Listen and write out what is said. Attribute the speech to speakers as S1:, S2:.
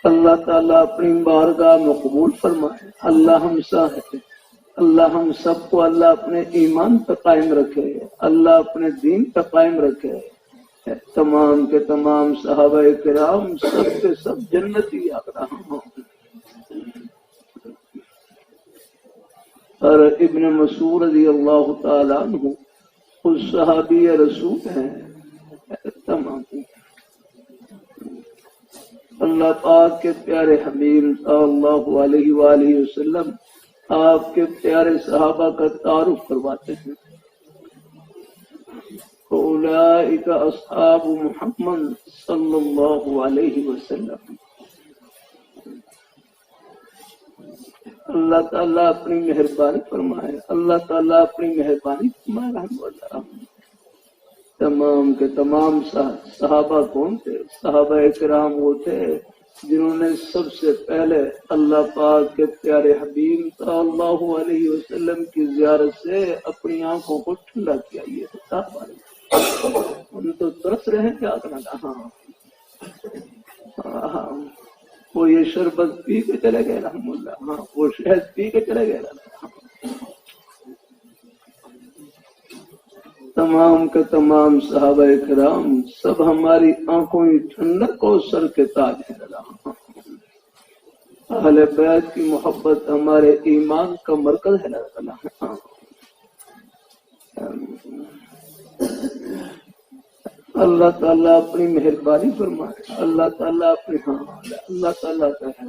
S1: اللہ تعالیٰ اپنی بارگاہ مقبول فرمائے. اللہ ہم اللہ ہم سب کو اللہ اپنے ایمان پہ قائم رکھے، اللہ اپنے دین پہ قائم رکھے. تمام کے تمام صحابہ کرام سب کے سب جنتی آگرہ ہوں. اور ابن مسعود رضی اللہ تعالیٰ عنہ خود صحابی رسول ہیں. تمام اللہ پاک کے پیارے حبیب صلی اللہ علیہ وآلہ وسلم آپ کے پیارے صحابہ کا تعارف کرواتے ہیں. اولئک اصحاب محمد صلی اللہ علیہ وسلم. اللہ تعالیٰ اپنی مہربانی فرمائے، اللہ تعالیٰ اپنی مہربانی فرمائے. رحمۃ اللہ. تمام کے تمام صحابہ کون تھے؟ صحابہ کرام وہ تھے جنہوں نے سب سے پہلے اللہ پاک کے پیارے حبیب صلی اللہ علیہ وسلم کی زیارت سے اپنی آنکھوں کو ٹھنڈا کیا. یہ ان تو ترس رہے ہیں کیا کرنا. ہاں وہ یہ شربت پی کے چلے گئے رحم اللہ. ہاں وہ شہد پی کے چلے گئے. تمام کے تمام صحابہ کرام سب ہماری آنکھوں کی ٹھنڈک اور سر کے تاج ہیں. اہل بیت کی محبت ہمارے ایمان کا مرکز ہے. اللہ تعالیٰ اپنی مہربانی فرمائے. اللہ تعالیٰ اپنی اللہ تعالیٰ کا ہے.